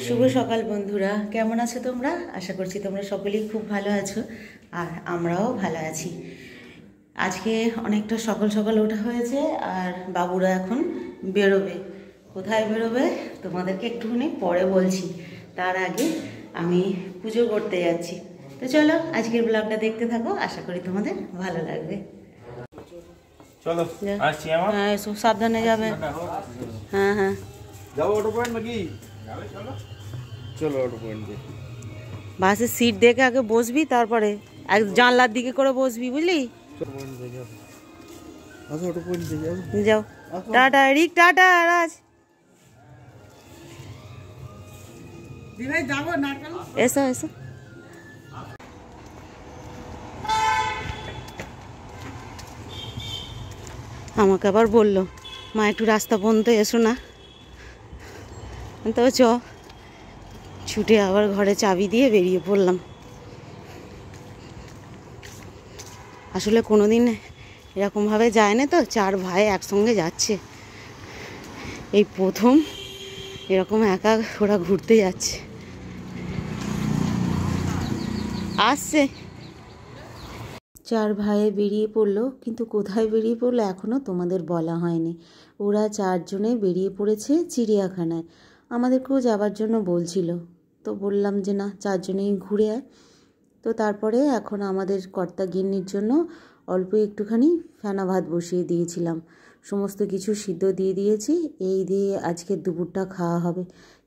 শুভ সকাল বন্ধুরা, কেমন আছো তোমরা? আশা করছি তোমরা সকলেই খুব ভালো আছো, আর আমরাও ভালো আছি। আজকে অনেকটা সকাল সকাল ওঠা হয়েছে, আর বাবুরা এখন বেরোবে। কোথায় বেরোবে তোমাদেরকে একটুখানি পরে বলছি। তার আগে আমি পুজো করতে যাচ্ছি। তো চলো আজকের ব্লগটা দেখতে থাকো, আশা করি তোমাদের ভালো লাগবে। চলো আসছি। হ্যাঁ এসো, সাবধানে যাবে। হ্যাঁ হ্যাঁ যাবো অটো পয়েন্ট নাকি? চলো অটো পয়েন্টে। বাসের সিট দেখে আগে বসবি, তারপরে এক জানলার দিকে করে বসবি, বুঝলি? অটো পয়েন্টে যাও। টাটা রিক, টাটা রাজ। এসো এসো। আমাকে আবার বললো, মা একটু রাস্তা পর্যন্ত এসো না। তো চ, ছুটে আবার ঘরে চাবি দিয়ে বেরিয়ে পড়লাম। আসলে কোনোদিন এরকমভাবে যায় না তো, 4 ভাই একসঙ্গে যাচ্ছে, এই প্রথম এরকম একা ওরা ঘুরতে যাচ্ছে। আসছে 4 ভাইয়ে বেরিয়ে পড়লো, কিন্তু কোথায় বেরিয়ে পড়লো এখনও তোমাদের বলা হয়নি। ওরা 4 জনে বেরিয়ে পড়েছে চিড়িয়াখানায়। আমাদেরকেও যাবার জন্য বলছিল, তো বললাম যে না, 4 জনেই ঘুরে আয়। তো তারপরে এখন আমাদের কর্তা গিন্নির জন্য অল্প একটুখানি ফেনা ভাত বসিয়ে দিয়েছিলাম, সমস্ত কিছু সিদ্ধ দিয়ে দিয়েছি। এই দিয়ে আজকে দুপুরটা খাওয়া হবে।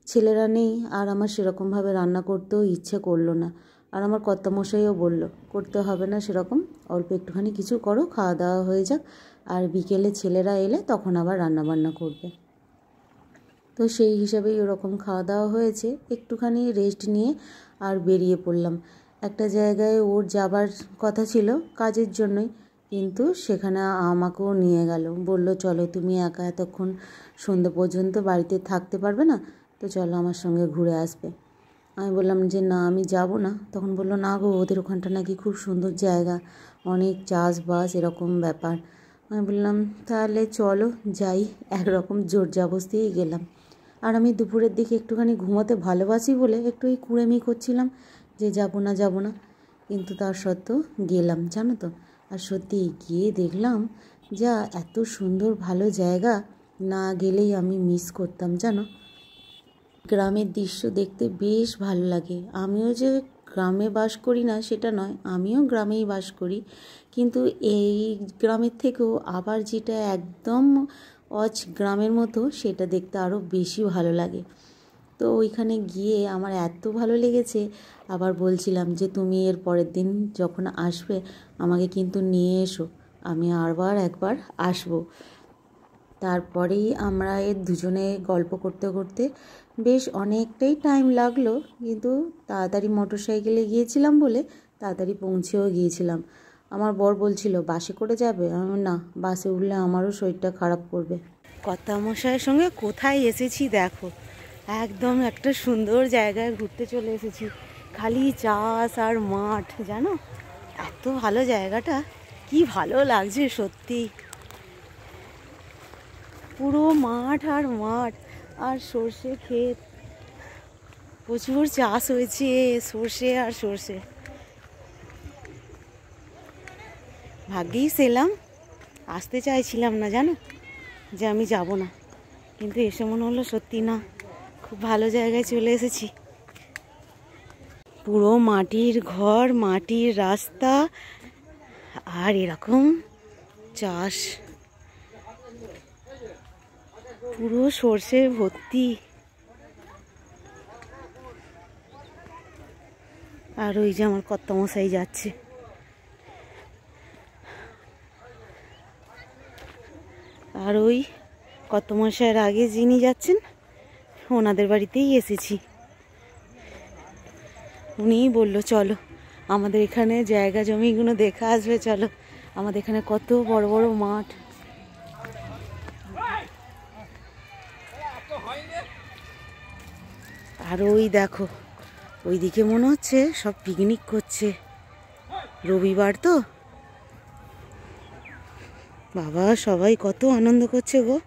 ছেলেরা নেই, আর আমার সেরকমভাবে রান্না করতেও ইচ্ছে করলো না। আর আমার কর্তামশাইও বলল করতে হবে না সেরকম, অল্প একটুখানি কিছু করো, খাওয়া দাওয়া হয়ে যাক, আর বিকেলে ছেলেরা এলে তখন আবার রান্নাবান্না করবে। তো সেই হিসাবেই ওরকম খাওয়া দাওয়া হয়েছে, একটুখানি রেস্ট নিয়ে আর বেরিয়ে পড়লাম। একটা জায়গায় ওর যাবার কথা ছিল কাজের জন্যই, কিন্তু সেখানে আমাকেও নিয়ে গেল। বলল চলো, তুমি একা এতক্ষণ সন্ধ্যে পর্যন্ত বাড়িতে থাকতে পারবে না, তো চলো আমার সঙ্গে ঘুরে আসবে। আমি বললাম যে না, আমি যাব না। তখন বললো না গো, ওদের ওখানটা নাকি খুব সুন্দর জায়গা, অনেক চাষবাস এরকম ব্যাপার। আমি বললাম তাহলে চলো যাই, একরকম জোর জবরদস্তিই গেলাম। আর আমি দুপুরের দিকে একটুখানি ঘুমোতে ভালোবাসি বলে একটু এই কুড়েমি করছিলাম যে যাবো না যাবো না, কিন্তু তার সত্ত্বেও গেলাম, জানো তো। আর সত্যি গিয়ে দেখলাম যা এত সুন্দর ভালো জায়গা, না গেলেই আমি মিস করতাম, জানো। গ্রামের দৃশ্য দেখতে বেশ ভালো লাগে। আমিও যে গ্রামে বাস করি না সেটা নয়, আমিও গ্রামেই বাস করি, কিন্তু এই গ্রামের থেকেও আবার যেটা একদম গ্রামের মতো, সেটা দেখতে আরও বেশি ভালো লাগে। তো ওইখানে গিয়ে আমার এত ভালো লেগেছে, আবার বলছিলাম যে তুমি এর পরের দিন যখন আসবে আমাকে কিন্তু নিয়ে এসো, আমি আবার একবার আসবো। তারপরেই আমরা এর দুজনে গল্প করতে করতে বেশ অনেকটাই টাইম লাগলো, কিন্তু তাড়াতাড়ি মোটরসাইকেলে গিয়েছিলাম বলে তাড়াতাড়ি পৌঁছেও গিয়েছিলাম। আমার বর বলছিল বাসে করে যাবে, আমি না, বাসে উঠলে আমারও শরীরটা খারাপ করবে। কর্তামশাইয়ের সঙ্গে কোথায় এসেছি দেখো, একদম একটা সুন্দর জায়গায় ঘুরতে চলে এসেছি। খালি চাষ আর মাঠ, জানো, এত ভালো জায়গাটা, কি ভালো লাগছে সত্যি। পুরো মাঠ আর মাঠ, আর সর্ষে ক্ষেত, প্রচুর চাষ হয়েছে, সর্ষে আর সর্ষে। ভাগ্যেই এলাম, আসতে চাইছিলাম না জানো, যে আমি যাব না, কিন্তু এসে মনে হলো সত্যি না, খুব ভালো জায়গায় চলে এসেছি। পুরো মাটির ঘর, মাটির রাস্তা, আর এরকম চাষ, পুরো সর্ষে ভর্তি। আর ওই যে আমার কর্তামশাই যাচ্ছে। আর ওই কর্তামশাইয়ের আগে যিনি যাচ্ছেন, ওনাদের বাড়িতেই এসেছি। উনিই বললো চলো আমাদের এখানে জায়গা জমিগুলো দেখা আসবে, চলো আমাদের এখানে কত বড় বড় মাঠ। আর ওই দেখো, ওইদিকে মনে হচ্ছে সব পিকনিক করছে, রবিবার তো। বাবা, সবাই কত আনন্দ করছে গো,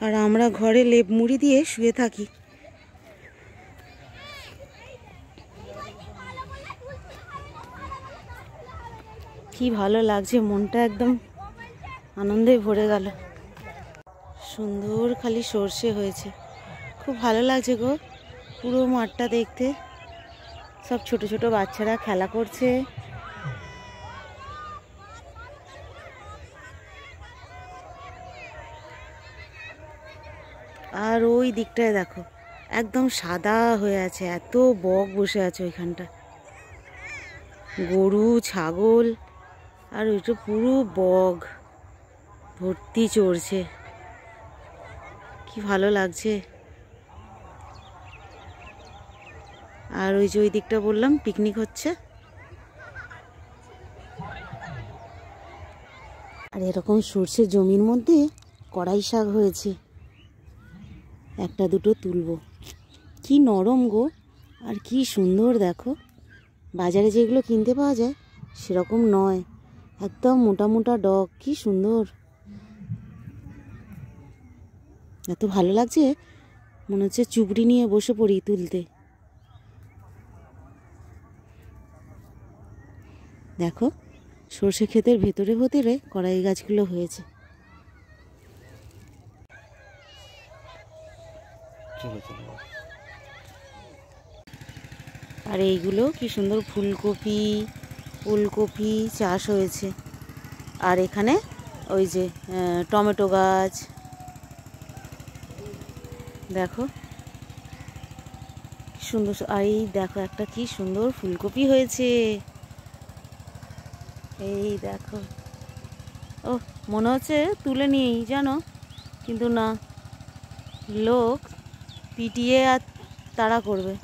আর আমরা ঘরে লেপ মুড়ি দিয়ে শুয়ে থাকি। কি ভালো লাগছে, মনটা একদম আনন্দে ভরে গেল। সুন্দর খালি সর্ষে হয়েছে, খুব ভালো লাগছে গো পুরো মাঠটা দেখতে। সব ছোট ছোট বাচ্চারা খেলা করছে। আর ওই দিকটায় দেখো একদম সাদা হয়ে আছে, এত বক বসে আছে ওইখানটা, গরু ছাগল, আর ওইটা পুরো বক ভর্তি চড়ছে, কি ভালো লাগছে। আর ওই যে ওই দিকটা বললাম পিকনিক হচ্ছে। আর এরকম সর্ষে জমির মধ্যে কড়াই শাক হয়েছে, একটা দুটো তুলবো, কি নরম গো, আর কি সুন্দর দেখো। বাজারে যেগুলো কিনতে পাওয়া যায় সেরকম নয়, একদম মোটা মোটা ডগ, কি সুন্দর, এত ভালো লাগছে, মনে হচ্ছে চুবড়ি নিয়ে বসে পড়ি তুলতে। দেখো সর্ষে ক্ষেতের ভেতরে ভেতরে কড়াই গাছগুলো হয়েছে। আর এইগুলো কি সুন্দর ফুলকপি ফুলকপি চাষ হয়েছে। আর এখানে ওই যে টমেটো গাছ দেখো সুন্দর। আর এই দেখো একটা কি সুন্দর ফুলকপি হয়েছে, এই দেখো। ও মনে হচ্ছে তুলে নিই জানো, কিন্তু না, লোক পিটিয়ে আর তাড়া করবে।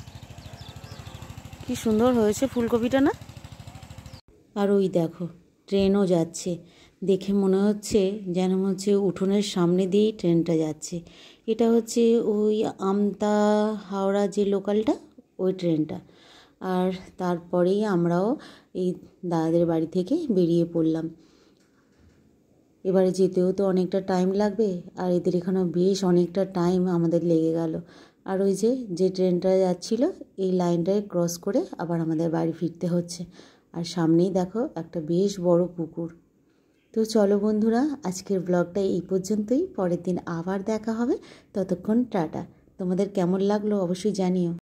কি সুন্দর হয়েছে ফুলকপিটা না। আর ওই দেখো ট্রেনও যাচ্ছে, দেখে মনে হচ্ছে যেন হচ্ছে উঠোনের সামনে দিয়েই ট্রেনটা যাচ্ছে। এটা হচ্ছে ওই আমতা হাওড়া যে লোকালটা, ওই ট্রেনটা। আর তারপরেই আমরাও এই দাদাদের বাড়ি থেকে বেরিয়ে পড়লাম। এবারে যেতেও তো অনেকটা টাইম লাগবে, আর এদের এখানেও বেশ অনেকটা টাইম আমাদের লেগে গেল। আর ওই যে ট্রেনটা যাচ্ছিল এই লাইনটায় ক্রস করে আবার আমাদের বাড়ি ফিরতে হচ্ছে। আর সামনেই দেখো একটা বেশ বড় পুকুর। তো চলো বন্ধুরা, আজকের ব্লগটা এই পর্যন্তই, পরের দিন আবার দেখা হবে, ততক্ষণ টাটা। তোমাদের কেমন লাগলো অবশ্যই জানিও।